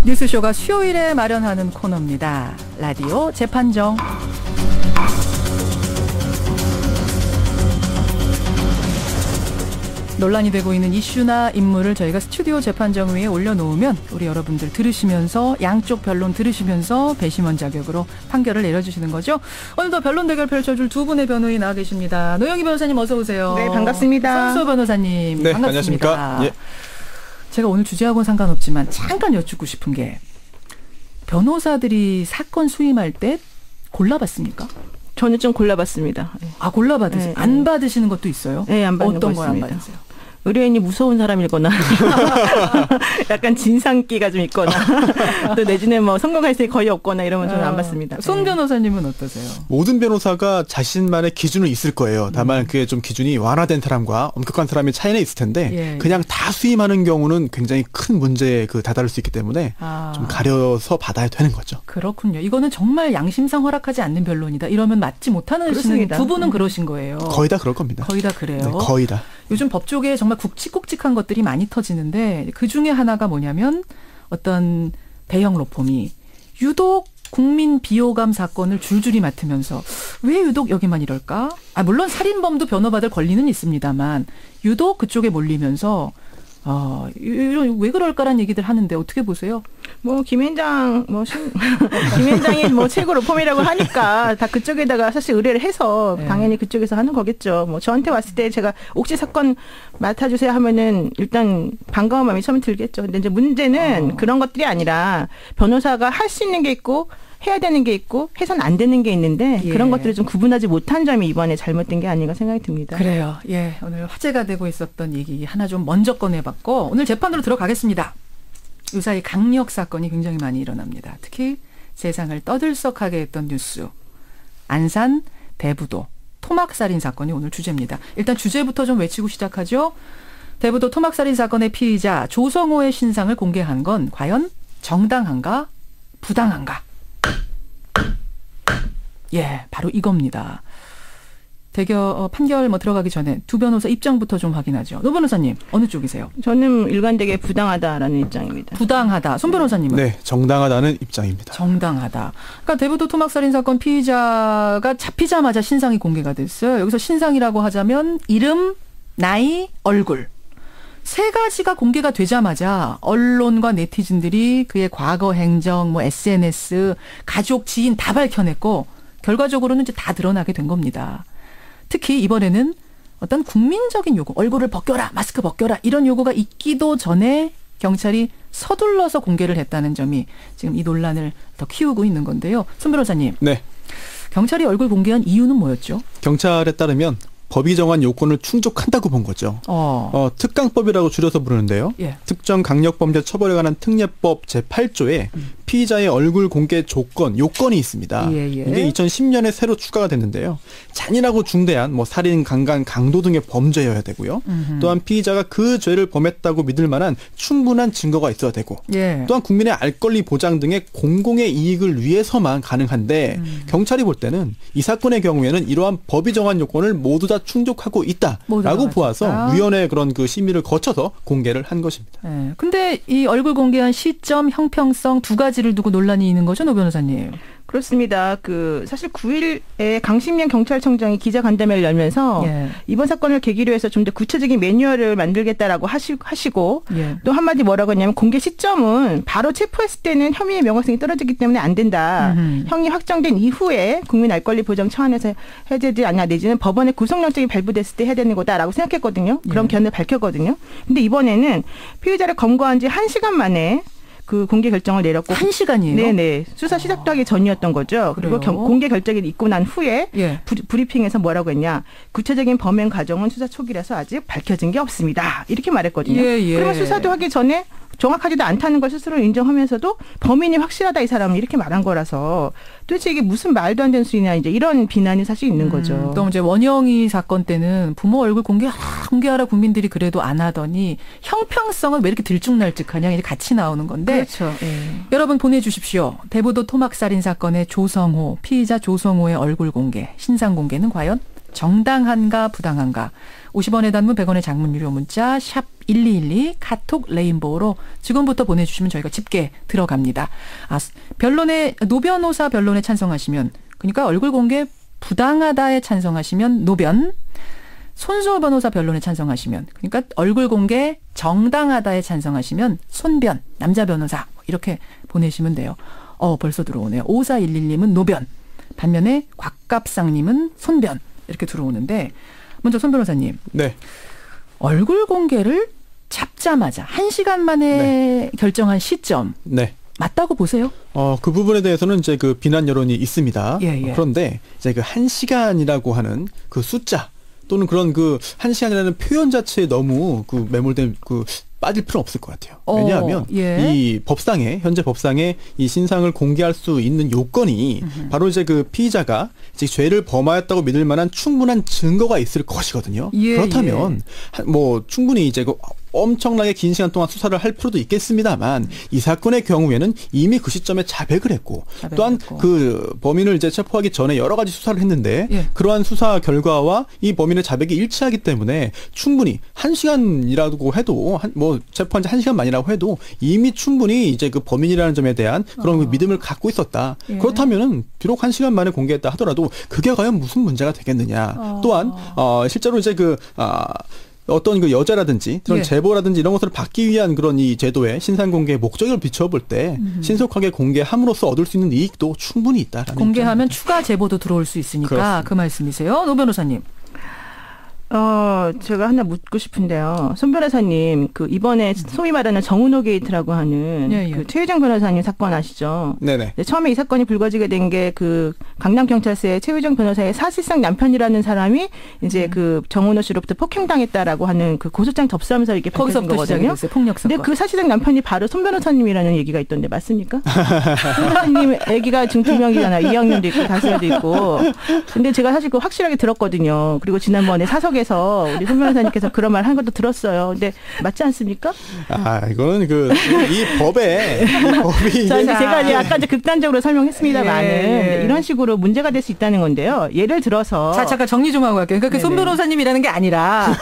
뉴스쇼가 수요일에 마련하는 코너입니다. 라디오 재판정. 논란이 되고 있는 이슈나 인물을 저희가 스튜디오 재판정 위에 올려놓으면 우리 여러분들 들으시면서 양쪽 변론 들으시면서 배심원 자격으로 판결을 내려주시는 거죠. 오늘도 변론 대결 펼쳐줄 두 분의 변호인 나와 계십니다. 노영희 변호사님 어서 오세요. 네, 반갑습니다. 선수 변호사님 네, 반갑습니다. 안녕하십니까. 예. 제가 오늘 주제하고는 상관없지만 잠깐 여쭙고 싶은 게 변호사들이 사건 수임할 때 골라봤습니까? 저는 좀 골라봤습니다. 아, 골라받으세요? 네, 안 받으시는 것도 있어요? 네, 안 받는 어떤 거 걸 안 있습니다. 받으세요? 의뢰인이 무서운 사람이거나 약간 진상기가 좀 있거나 또 내지는 뭐 성공할 수 거의 없거나 이러면 저는 안 받습니다. 손 변호사님은 어떠세요? 모든 변호사가 자신만의 기준은 있을 거예요. 다만 그게 좀 기준이 완화된 사람과 엄격한 사람의 차이는 있을 텐데 예. 그냥 다 수임하는 경우는 굉장히 큰 문제에 다다를 수 있기 때문에 좀 가려서 받아야 되는 거죠. 그렇군요. 이거는 정말 양심상 허락하지 않는 변론이다. 이러면 맞지 못하는 두 분은 그러신 거예요. 거의 다 그럴 겁니다. 거의 다 그래요. 네, 거의 다. 요즘 법조계에 정말 굵직굵직한 것들이 많이 터지는데 그중에 하나가 뭐냐면 어떤 대형 로펌이 유독 국민 비호감 사건을 줄줄이 맡으면서 왜 유독 여기만 이럴까? 아, 물론 살인범도 변호받을 권리는 있습니다만 유독 그쪽에 몰리면서 왜 그럴까라는 얘기들 하는데 어떻게 보세요? 뭐 김현장 김현장이 뭐 최고 로펌이라고 하니까 다 그쪽에다가 사실 의뢰를 해서 당연히 그쪽에서 하는 거겠죠. 뭐 저한테 왔을 때 제가 옥시 사건 맡아주세요 하면은 일단 반가운 마음이 처음 들겠죠. 근데 이제 문제는 그런 것들이 아니라 변호사가 할 수 있는 게 있고 해야 되는 게 있고 해서는 안 되는 게 있는데 그런 것들을 좀 구분하지 못한 점이 이번에 잘못된 게 아닌가 생각이 듭니다. 그래요. 예, 오늘 화제가 되고 있었던 얘기 하나 좀 먼저 꺼내봤고 오늘 재판으로 들어가겠습니다. 요사이 강력 사건이 굉장히 많이 일어납니다. 특히 세상을 떠들썩하게 했던 뉴스. 안산 대부도 토막살인 사건이 오늘 주제입니다. 일단 주제부터 좀 외치고 시작하죠. 대부도 토막살인 사건의 피의자 조성호의 신상을 공개한 건 과연 정당한가 부당한가? 예, 바로 이겁니다. 판결 들어가기 전에 두 변호사 입장부터 좀 확인하죠. 노 변호사님 어느 쪽이세요? 저는 일관되게 부당하다라는 입장입니다. 부당하다. 손 변호사님은? 네, 정당하다는 입장입니다. 정당하다. 그러니까 대부도 토막살인 사건 피의자가 잡히자마자 신상이 공개가 됐어요. 여기서 신상이라고 하자면 이름, 나이, 얼굴. 세 가지가 공개가 되자마자 언론과 네티즌들이 그의 과거 행적, SNS, 가족, 지인 다 밝혀냈고 결과적으로는 이제 다 드러나게 된 겁니다. 특히 이번에는 어떤 국민적인 요구, 얼굴을 벗겨라, 마스크 벗겨라 이런 요구가 있기도 전에 경찰이 서둘러서 공개를 했다는 점이 지금 이 논란을 더 키우고 있는 건데요. 손 변호사님. 네. 경찰이 얼굴 공개한 이유는 뭐였죠? 경찰에 따르면 법이 정한 요건을 충족한다고 본 거죠. 특강법이라고 줄여서 부르는데요. 예. 특정 강력범죄 처벌에 관한 특례법 제8조에 피의자의 얼굴 공개 요건이 있습니다. 이게 2010년에 새로 추가가 됐는데요. 잔인하고 중대한 살인, 강간, 강도 등의 범죄여야 되고요. 또한 피의자가 그 죄를 범했다고 믿을 만한 충분한 증거가 있어야 되고 또한 국민의 알 권리 보장 등의 공공의 이익을 위해서만 가능한데 경찰이 볼 때는 이 사건의 경우에는 이러한 법이 정한 요건을 모두 다 충족하고 있다라고 보아서 위원회의 그런 심의를 거쳐서 공개를 한 것입니다. 네. 근데 이 얼굴 공개한 시점, 형평성 두 가지를 두고 논란이 있는 거죠, 노 변호사님? 그렇습니다. 사실 9일에 강신명 경찰청장이 기자간담회를 열면서 이번 사건을 계기로 해서 좀 더 구체적인 매뉴얼을 만들겠다라고 하시고 또 한마디 뭐라고 했냐면 공개 시점은 바로 체포했을 때는 혐의의 명확성이 떨어지기 때문에 안 된다. 형이 확정된 이후에 국민 알 권리 보장 차원에서 해야 되지 않냐 내지는 법원의 구속영장이 발부됐을 때 해야 되는 거다라고 생각했거든요. 그런 견해를 밝혔거든요. 근데 이번에는 피의자를 검거한 지 1시간 만에 그 공개 결정을 내렸고 1시간이에요? 네네. 수사 시작도 하기 전이었던 거죠. 그리고 공개 결정이 있고 난 후에 브리핑에서 뭐라고 했냐. 구체적인 범행 과정은 수사 초기라서 아직 밝혀진 게 없습니다. 이렇게 말했거든요. 그러면 수사도 하기 전에 정확하지도 않다는 걸 스스로 인정하면서도 범인이 확실하다 이 사람은 이렇게 말한 거라서 도대체 이게 무슨 말도 안 되는 소리냐 이제 이런 비난이 사실 있는 거죠. 또 이제 원영이 사건 때는 부모 얼굴 공개하라 국민들이 그래도 안 하더니 형평성은 왜 이렇게 들쭉날쭉하냐 이제 같이 나오는 건데 그렇죠. 여러분 보내주십시오. 대부도 토막살인 사건의 피의자 조성호의 얼굴 공개, 신상 공개는 과연 정당한가 부당한가. 50원의 단문 100원의 장문 유료 문자 샵 1212 카톡 레인보우로 지금부터 보내주시면 저희가 집계 들어갑니다. 변론에 노변호사 변론에 찬성하시면 그러니까 얼굴 공개 부당하다에 찬성하시면 노변, 손수호 변호사 변론에 찬성하시면 그러니까 얼굴 공개 정당하다에 찬성하시면 손변, 남자 변호사 이렇게 보내시면 돼요. 벌써 들어오네요. 5411님은 노변, 반면에 곽갑상님은 손변 이렇게 들어오는데 먼저 손 변호사님. 네. 얼굴 공개를 잡자마자 1시간 만에 네. 결정한 시점. 네. 맞다고 보세요? 그 부분에 대해서는 이제 그 비난 여론이 있습니다. 예, 예. 그런데 이제 그 1시간이라고 하는 그 숫자 또는 그런 그 1시간이라는 표현 자체에 너무 그 매몰된 그 빠질 필요는 없을 것 같아요. 왜냐하면 예. 이 법상에 현재 법상에 이 신상을 공개할 수 있는 요건이 바로 이제 그 피의자가 이제 죄를 범하였다고 믿을 만한 충분한 증거가 있을 것이거든요. 예, 그렇다면 뭐 충분히 이제 그 엄청나게 긴 시간 동안 수사를 할 필요도 있겠습니다만 이 사건의 경우에는 이미 그 시점에 자백을 했고 또한 그 범인을 이제 체포하기 전에 여러 가지 수사를 했는데 예. 그러한 수사 결과와 이 범인의 자백이 일치하기 때문에 충분히 1시간이라고 해도 뭐 체포한 지 1시간 만이라고 해도 이미 충분히 이제 그 범인이라는 점에 대한 그런 그 믿음을 갖고 있었다. 예. 그렇다면은 비록 1시간 만에 공개했다 하더라도 그게 과연 무슨 문제가 되겠느냐. 또한 실제로 이제 어떤 그 여자라든지 그런 예. 제보라든지 이런 것을 받기 위한 그런 이 제도의 신상 공개의 목적을 비춰볼 때 신속하게 공개함으로써 얻을 수 있는 이익도 충분히 있다라는 공개하면 입장입니다. 추가 제보도 들어올 수 있으니까 그렇습니다. 그 말씀이세요. 노 변호사님. 제가 하나 묻고 싶은데요. 손 변호사님, 그 이번에 소위 말하는 정은호 게이트라고 하는 예, 예. 그 최유정 변호사님 사건 아시죠? 네네. 처음에 이 사건이 불거지게 된 게 그 강남 경찰서의 최유정 변호사의 사실상 남편이라는 사람이 이제 그 정은호 씨로부터 폭행당했다라고 하는 그 고소장 접수하면서 이렇게 밝혀진 거거든요. 폭력 사건. 근데 그 사실상 남편이 바로 손 변호사님이라는 얘기가 있던데 맞습니까? 손 변호사님 아기가 지금 2명이잖아요. 2학년도 있고 5살도 있고. 근데 제가 사실 그 확실하게 들었거든요. 그리고 지난번에 사석에서 우리 손 변호사님께서 그런 말 한 것도 들었어요. 근데 맞지 않습니까? 이거는 이 법이 제가 이제 아까 이제 극단적으로 설명했습니다만은 예. 이런 식으로 문제가 될 수 있다는 건데요. 예를 들어서 잠깐 정리 좀 하고 갈게요. 그러니까 손 변호사님이라는 게 아니라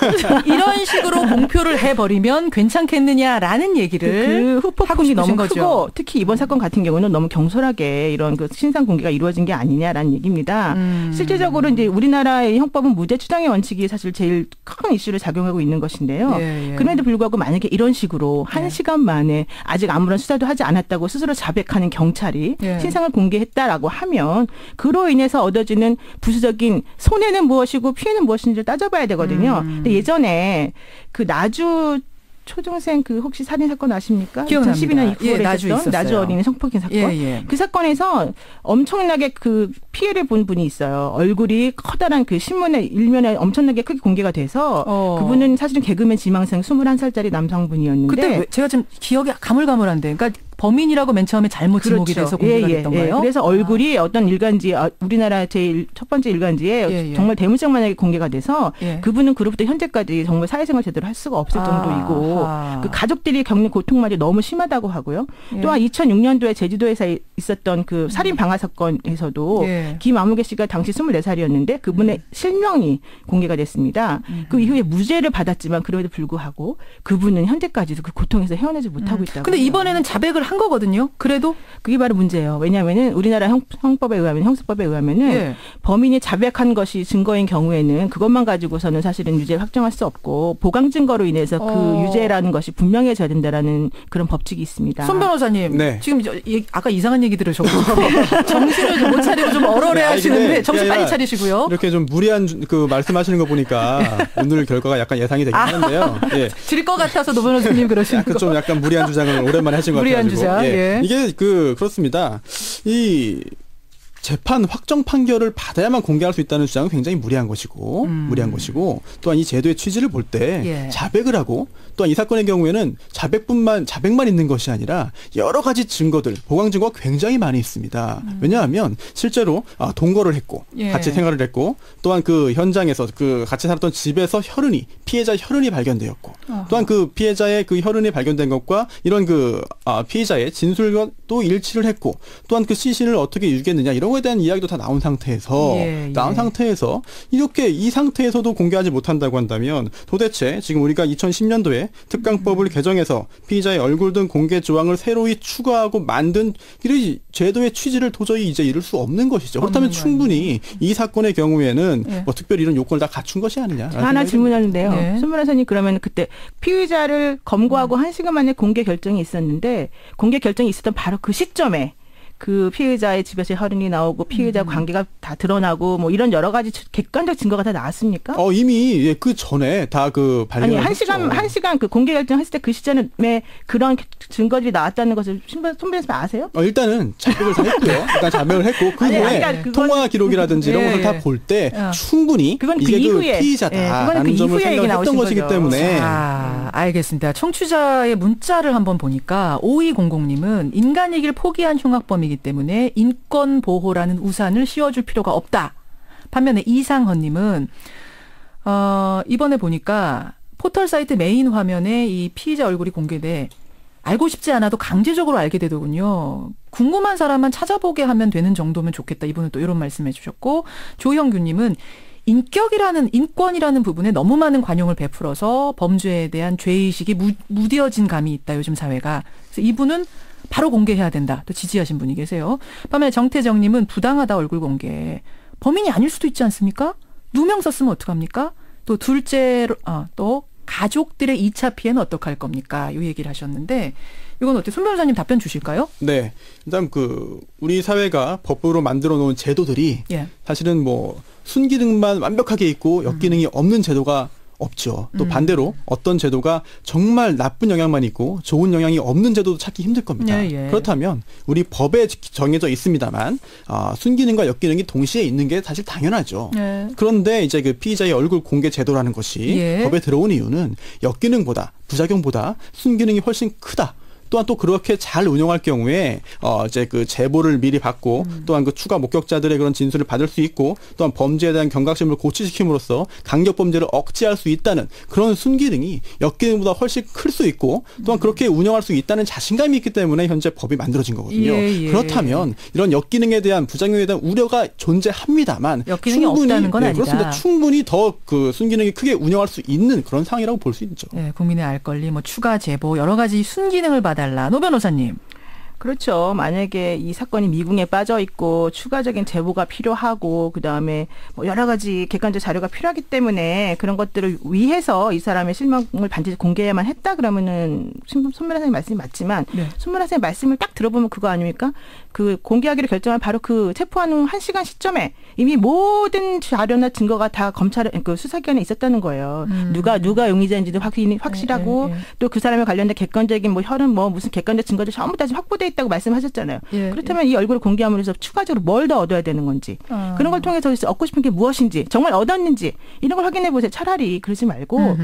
이런 식으로 공표를 해버리면 괜찮겠느냐라는 얘기를 그 후폭풍이 너무 크고 특히 이번 사건 같은 경우는 너무 경솔하게 이런 그 신상 공개가 이루어진 게 아니냐라는 얘기입니다. 실제적으로 이제 우리나라의 형법은 무죄 추정의 원칙이 사실 제일 큰 이슈를 작용하고 있는 것인데요. 예, 예. 그럼에도 불구하고 만약에 이런 식으로 1시간 만에 아직 아무런 수사도 하지 않았다고 스스로 자백하는 경찰이 신상을 공개했다라고 하면 그로 인해서 얻어지는 부수적인 손해는 무엇이고 피해는 무엇인지를 따져봐야 되거든요. 근데 예전에 그 나주 초중생 그 혹시 살인 사건 아십니까? 기억납니다. 2012년 9월에 있었던 나주 어린이 성폭행 사건. 예. 그 사건에서 엄청나게 그 피해를 본 분이 있어요. 얼굴이 커다란 그 신문에 일면에 엄청나게 크게 공개가 돼서 그분은 사실은 개그맨 지망생 21살짜리 남성분이었는데 그때 제가 좀 기억이 가물가물한데 그러니까 범인이라고 맨 처음에 잘못 지목이 돼서 공개가 됐던가요? 그래서 얼굴이 어떤 일간지 우리나라 제일 첫 번째 일간지에 정말 대문짝만하게 공개가 돼서 그분은 그로부터 현재까지 정말 사회생활 제대로 할 수가 없을 정도이고 그 가족들이 겪는 고통마저 너무 심하다고 하고요. 또한 2006년도에 제주도에서 있었던 그 살인 방화 사건에서도 김아무개 씨가 당시 24살이었는데 그분의 실명이 공개가 됐습니다. 그 이후에 무죄를 받았지만 그럼에도 불구하고 그분은 현재까지도 그 고통에서 헤어나지 못하고 있다고. 근데 이번에는 자백을 한 거거든요. 그래도 그게 바로 문제예요. 왜냐하면은 우리나라 형법에 의하면 형사법에 의하면은 범인이 자백한 것이 증거인 경우에는 그것만 가지고서는 사실은 유죄를 확정할 수 없고 보강 증거로 인해서 그 유죄라는 것이 분명해져야 된다라는 그런 법칙이 있습니다. 손 변호사님, 지금 아까 이상한 얘기 들으셨고 정신을 못 차리고 좀 얼얼해 하시는데 정신 빨리 차리시고요. 이렇게 좀 무리한 그 말씀하시는 거 보니까 오늘 결과가 약간 예상이 되긴 하는데요. 질 것 같아서 노 변호사님 그러시는 거. 좀 약간 무리한 주장을 오랜만에 하신 것 같아요. 이게 그렇습니다. 이 재판 확정 판결을 받아야만 공개할 수 있다는 주장은 굉장히 무리한 것이고 또한 이 제도의 취지를 볼 때 자백을 하고 또한 이 사건의 경우에는 자백만 있는 것이 아니라 여러 가지 증거들 보강 증거가 굉장히 많이 있습니다. 왜냐하면 실제로 동거를 했고 같이 생활을 했고 또한 그 현장에서 그 같이 살았던 집에서 피해자의 혈흔이 발견되었고 또한 그 피해자의 그 혈흔이 발견된 것과 이런 그 피해자의 진술과 또 일치를 했고 또한 그 시신을 어떻게 유기했느냐 이런 내용에 대한 이야기도 다 나온 상태에서 이렇게 이 상태에서도 공개하지 못한다고 한다면 도대체 지금 우리가 2010년도에 특강법을 개정해서 피의자의 얼굴 등 공개 조항을 새로이 추가하고 만든 이런 제도의 취지를 도저히 이제 이룰 수 없는 것이죠. 그렇다면 충분히 이 사건의 경우에는 뭐 특별히 이런 요건을 다 갖춘 것이 아니냐. 하나 질문하는데요. 손 변호사님 그러면 그때 피의자를 검거하고 1시간 만에 공개 결정이 있었는데 공개 결정이 있었던 바로 그 시점에 그 피의자의 집에서 혈흔이 나오고 피의자 관계가 다 드러나고 뭐 이런 여러 가지 객관적 증거가 다 나왔습니까? 이미 그 전에 다 그 발견을 했죠. 1시간 그 공개 결정했을 때 그 시점에 그런 증거들이 나왔다는 것을 손 변호사님 아세요? 일단은 자백을 다 했고요. 일단 자백을 했고 그 후에 통화 기록이라든지 이런 것을 다 볼 때 충분히 이게 그 피의자다라는 점을 생각했던 것이기 때문에. 알겠습니다. 청취자의 문자를 한번 보니까 5200님은 인간이길 포기한 흉악범이 때문에 인권 보호라는 우산을 씌워줄 필요가 없다. 반면에 이상헌님은 이번에 보니까 포털 사이트 메인 화면에 이 피의자 얼굴이 공개돼 알고 싶지 않아도 강제적으로 알게 되더군요. 궁금한 사람만 찾아보게 하면 되는 정도면 좋겠다. 이분은 또 이런 말씀해 주셨고 조형규님은 인권이라는 부분에 너무 많은 관용을 베풀어서 범죄에 대한 죄의식이 무뎌진 감이 있다. 요즘 사회가. 그래서 이분은 바로 공개해야 된다. 또 지지하신 분이 계세요. 반면에 정태정님은 부당하다 얼굴 공개. 범인이 아닐 수도 있지 않습니까? 누명 썼으면 어떡합니까? 또 둘째로 또 가족들의 2차 피해는 어떡할 겁니까? 이 얘기를 하셨는데 이건 어때요? 손 변호사님 답변 주실까요? 네. 일단 우리 사회가 법으로 만들어 놓은 제도들이 사실은 뭐 순기능만 완벽하게 있고 역기능이 없는 제도가 없죠. 또 반대로 어떤 제도가 정말 나쁜 영향만 있고 좋은 영향이 없는 제도도 찾기 힘들 겁니다. 그렇다면 우리 법에 정해져 있습니다만 순기능과 역기능이 동시에 있는 게 사실 당연하죠. 그런데 이제 그 피의자의 얼굴 공개 제도라는 것이 법에 들어온 이유는 역기능보다 부작용보다 순기능이 훨씬 크다. 또한 또 그렇게 잘 운영할 경우에 이제 그 제보를 미리 받고 또한 그 추가 목격자들의 그런 진술을 받을 수 있고 또한 범죄에 대한 경각심을 고취시킴으로써 강력 범죄를 억제할 수 있다는 그런 순기능이 역기능보다 훨씬 클 수 있고 또한 그렇게 운영할 수 있다는 자신감이 있기 때문에 현재 법이 만들어진 거거든요. 그렇다면 이런 역기능에 대한 부작용에 대한 우려가 존재합니다만 역기능이 없다는 건 아니다. 그렇습니다. 충분히 더 그 순기능이 크게 운영할 수 있는 그런 상황이라고 볼 수 있죠. 국민의 알 권리, 뭐 추가 제보 여러 가지 순기능을 받아 노 변호사님. 그렇죠. 만약에 이 사건이 미궁에 빠져 있고 추가적인 제보가 필요하고 그다음에 뭐 여러 가지 객관적 자료가 필요하기 때문에 그런 것들을 위해서 이 사람의 실명을 반드시 공개해야만 했다 그러면은 손 변호사님 말씀이 맞지만 손 변호사님 말씀을 딱 들어보면 그거 아닙니까? 그 공개하기로 결정한 바로 그 체포한 후 1시간 시점에 이미 모든 자료나 증거가 다 검찰 그 수사기관에 있었다는 거예요. 누가 용의자인지도 확실하고 또 그 사람에 관련된 객관적인 뭐 혈흔 뭐 무슨 객관적 증거들 전부 다 확보돼 있다고 말씀하셨잖아요. 그렇다면 이 얼굴을 공개함으로써 추가적으로 뭘 더 얻어야 되는 건지 그런 걸 통해서 얻고 싶은 게 무엇인지 정말 얻었는지 이런 걸 확인해 보세요. 차라리 그러지 말고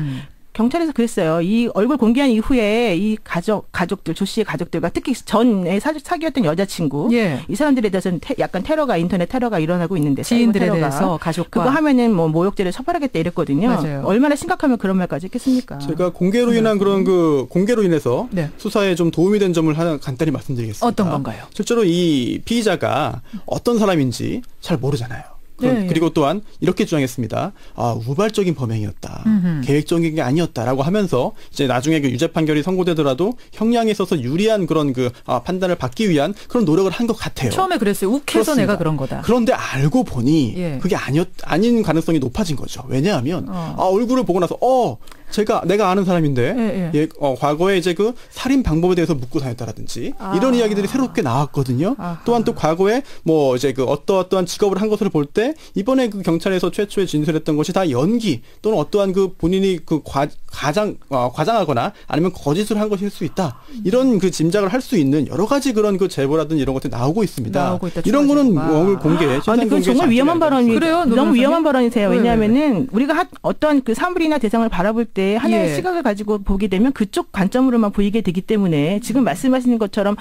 경찰에서 그랬어요. 이 얼굴 공개한 이후에 이 가족들, 조 씨의 가족들과 특히 전에 사귀었던 여자친구 이 사람들에 대해서는 약간 인터넷 테러가 일어나고 있는데 지인들에 대해서 가족과 그거 하면은 뭐 모욕죄를 처벌하겠다 이랬거든요. 맞아요. 얼마나 심각하면 그런 말까지 했겠습니까? 제가 공개로 인한 그런 공개로 인해서 수사에 좀 도움이 된 점을 하나 간단히 말씀드리겠습니다. 어떤 건가요? 실제로 이 피의자가 어떤 사람인지 잘 모르잖아요. 그리고 또한 이렇게 주장했습니다. 우발적인 범행이었다. 계획적인 게 아니었다라고 하면서 이제 나중에 그 유죄 판결이 선고되더라도 형량에 있어서 유리한 그런 판단을 받기 위한 그런 노력을 한 것 같아요. 처음에 그랬어요. 욱해서 그렇습니다. 내가 그런 거다. 그런데 알고 보니 그게 아닌 가능성이 높아진 거죠. 왜냐하면 얼굴을 보고 나서 내가 아는 사람인데 과거에 이제 그 살인 방법에 대해서 묻고 다녔다라든지 이런 이야기들이 새롭게 나왔거든요. 또한 또 과거에 뭐 이제 그 어떠한 직업을 한 것을 볼 때 이번에 그 경찰에서 최초에 진술했던 것이 다 연기 또는 어떠한 그 본인이 그 과장하거나 아니면 거짓을 한 것일 수 있다. 이런 그 짐작을 할 수 있는 여러 가지 그런 그 제보라든지 이런 것들이 나오고 있습니다. 이런 거는 얼굴 공개. 아니 그건 정말 위험한 발언이에요. 너무 위험한 발언이세요. 왜냐하면은 우리가 어떤 그 사물이나 대상을 바라볼 때 하나의 시각을 가지고 보게 되면 그쪽 관점으로만 보이게 되기 때문에 지금 말씀하시는 것처럼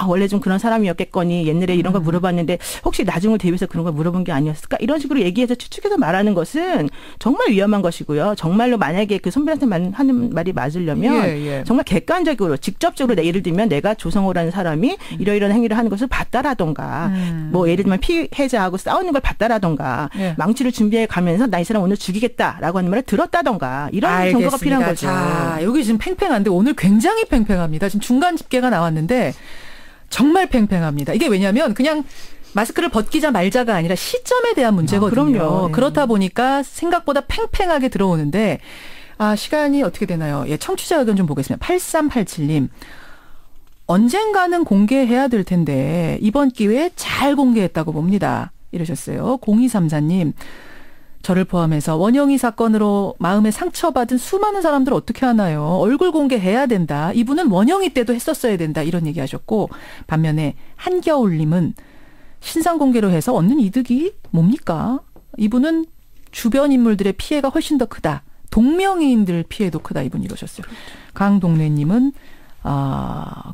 원래 좀 그런 사람이었겠거니 옛날에 이런 걸 물어봤는데 혹시 나중을 대비해서 그런 걸 물어본 게 아니었을까? 이런 식으로 얘기해서 추측해서 말하는 것은 정말 위험한 것이고요. 정말로 만약에 그 선배한테 하는 말이 맞으려면 정말 객관적으로 직접적으로 예를 들면 내가 조성호라는 사람이 이러이러한 행위를 하는 것을 봤다라던가 뭐 예를 들면 피해자하고 싸우는 걸 봤다라던가 망치를 준비해 가면서 나 이 사람 오늘 죽이겠다라고 하는 말을 들었다던가 이런 알겠습니다. 정보가 필요한 거죠. 자, 여기 지금 팽팽한데 오늘 굉장히 팽팽합니다. 지금 중간 집계가 나왔는데 정말 팽팽합니다. 이게 왜냐하면 그냥 마스크를 벗기자 말자가 아니라 시점에 대한 문제거든요. 그럼요. 그렇다 보니까 생각보다 팽팽하게 들어오는데 시간이 어떻게 되나요? 청취자 의견 좀 보겠습니다. 8387님. 언젠가는 공개해야 될 텐데 이번 기회에 잘 공개했다고 봅니다. 이러셨어요. 0234님. 저를 포함해서 원영희 사건으로 마음에 상처받은 수많은 사람들 어떻게 하나요? 얼굴 공개해야 된다. 이분은 원영희 때도 했었어야 된다. 이런 얘기하셨고 반면에 한겨울님은 신상 공개로 해서 얻는 이득이 뭡니까? 이분은 주변 인물들의 피해가 훨씬 더 크다. 동명이인들 피해도 크다. 이분 이러셨어요. 강동래님은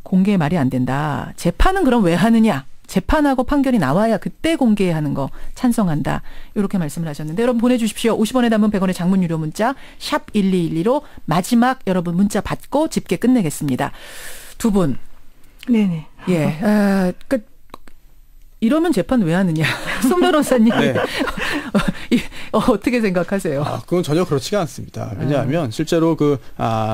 공개 말이 안 된다. 재판은 그럼 왜 하느냐? 재판하고 판결이 나와야 그때 공개하는 거 찬성한다. 이렇게 말씀을 하셨는데 여러분 보내주십시오. 50원에 담은 100원의 장문 유료 문자 샵 1212로 마지막 여러분 문자 받고 집계 끝내겠습니다. 두 분. 네네. 이러면 재판 왜 하느냐. 손 변호사님. 네. 어떻게 생각하세요? 그건 전혀 그렇지가 않습니다. 왜냐하면 실제로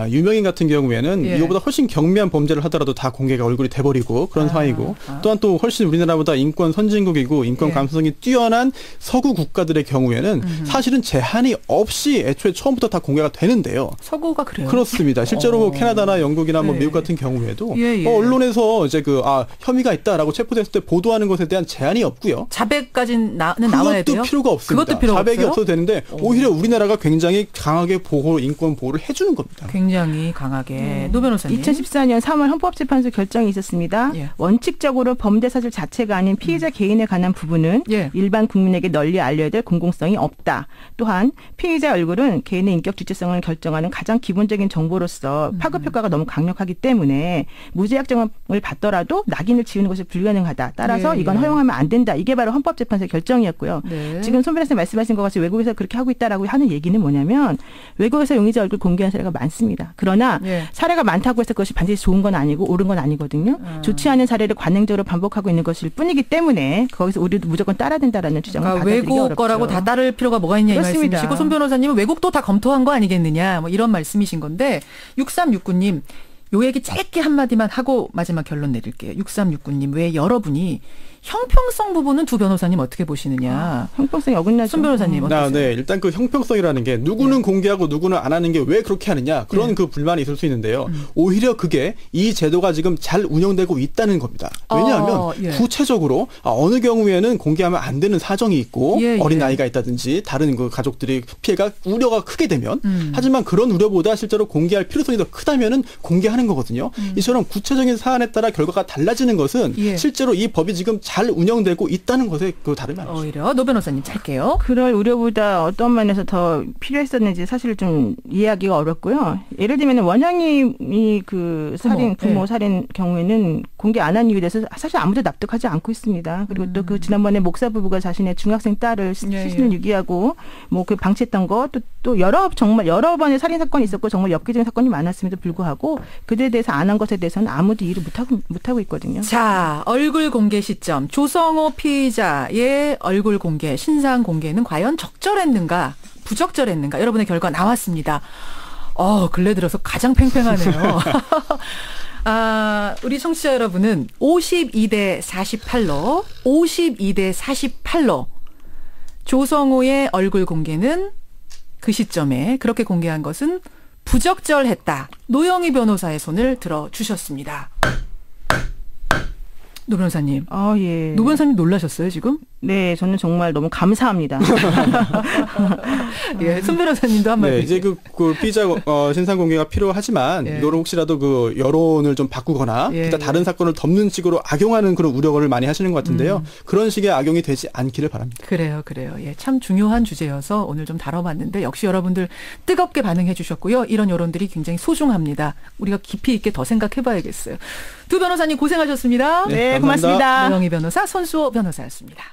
유명인 같은 경우에는 이거보다 훨씬 경미한 범죄를 하더라도 다 공개가 얼굴이 돼버리고 그런 상황이고 또한 또 훨씬 우리나라보다 인권 선진국이고 인권 감수성이 뛰어난 서구 국가들의 경우에는 사실은 제한이 없이 애초에 처음부터 다 공개가 되는데요. 서구가 그래요? 그렇습니다. 실제로 캐나다나 영국이나 미국 같은 경우에도 언론에서 이제 혐의가 있다라고 체포됐을 때 보도하는 것에 대한 제한이 없고요. 자백까지는 나와야 돼요? 그것도 필요가 없습니다. 그것도 필요 자백이 없어요? 없어도 되는데 오히려 우리나라가 굉장히 강하게 인권 보호를 해주는 겁니다. 굉장히 강하게. 노 변호사님. 2014년 3월 헌법재판소 결정이 있었습니다. 원칙적으로 범죄 사실 자체가 아닌 피해자 개인에 관한 부분은 일반 국민에게 널리 알려야 될 공공성이 없다. 또한 피해자 얼굴은 개인의 인격 주체성을 결정하는 가장 기본적인 정보로서 파급 효과가 너무 강력하기 때문에 무죄약정을 받더라도 낙인을 지우는 것이 불가능하다. 따라서 이건 허용하면 안 된다. 이게 바로 헌법재판소의 결정이었고요. 지금 손 변호사님 말씀하신 것 같이 외국에서 그렇게 하고 있다라고 하는 얘기는 뭐냐면 외국에서 용의자 얼굴 공개한 사례가 많습니다. 그러나 사례가 많다고 해서 그것이 반드시 좋은 건 아니고 옳은 건 아니거든요. 좋지 않은 사례를 관행적으로 반복하고 있는 것일 뿐이기 때문에 거기서 우리도 무조건 따라야 된다라는 주장을 받아들이기 외국 어렵죠. 거라고 다 따를 필요가 뭐가 있냐 그렇습니다. 이 말씀이시고 손 변호사님은 외국도 다 검토한 거 아니겠느냐 이런 말씀이신 건데 6369님 요 얘기 짧게 한마디만 하고 마지막 결론 내릴게요. 6369님 왜 여러분이 형평성 부분은 두 변호사님 어떻게 보시느냐. 형평성이 어긋나죠. 손 변호사님 어떠세요? 네, 일단 형평성이라는 게 누구는 공개하고 누구는 안 하는 게 왜 그렇게 하느냐. 그런 불만이 있을 수 있는데요. 오히려 그게 이 제도가 지금 잘 운영되고 있다는 겁니다. 왜냐하면 구체적으로 어느 경우에는 공개하면 안 되는 사정이 있고 어린아이가 있다든지 다른 가족들이 피해가 우려가 크게 되면 하지만 그런 우려보다 실제로 공개할 필요성이 더 크다면은 공개하는 거거든요. 이처럼 구체적인 사안에 따라 결과가 달라지는 것은 실제로 이 법이 지금 잘 운영되고 있다는 것에 다름이 아니죠. 오히려 노 변호사님 짧게요. 그럴 우려보다 어떤 면에서 더 필요했었는지 사실 좀 이해하기가 어렵고요. 예를 들면 원영이 살인 부모 살인 경우에는 공개 안 한 이유에 대해서 사실 아무도 납득하지 않고 있습니다. 그리고 또 지난번에 목사 부부가 자신의 중학생 딸을 시신을 유기하고 방치했던 거 또 정말 여러 번의 살인 사건이 있었고 정말 엽기적인 사건이 많았음에도 불구하고 그들에 대해서 안 한 것에 대해서는 아무도 이해를 못하고 있거든요. 자, 얼굴 공개 시점. 조성호 피의자의 얼굴 공개, 신상 공개는 과연 적절했는가, 부적절했는가? 여러분의 결과 나왔습니다. 근래 들어서 가장 팽팽하네요. 우리 청취자 여러분은 52대 48로, 52대 48로 조성호의 얼굴 공개는 그 시점에 그렇게 공개한 것은 부적절했다. 노영희 변호사의 손을 들어주셨습니다. 노 변호사님. 예. 노 변호사님 놀라셨어요, 지금? 네, 저는 정말 너무 감사합니다. 예, 손 변호사님도 한마디. 네, 이제 그 피의자 신상 공개가 필요하지만 예. 이거를 혹시라도 그 여론을 좀 바꾸거나 예, 기타 다른 사건을 덮는 식으로 악용하는 그런 우려를 많이 하시는 것 같은데요. 그런 식의 악용이 되지 않기를 바랍니다. 그래요. 예, 참 중요한 주제여서 오늘 좀 다뤄봤는데 역시 여러분들 뜨겁게 반응해 주셨고요. 이런 여론들이 굉장히 소중합니다. 우리가 깊이 있게 더 생각해봐야겠어요. 두 변호사님 고생하셨습니다. 네, 고맙습니다. 노영희 변호사, 손수호 변호사였습니다.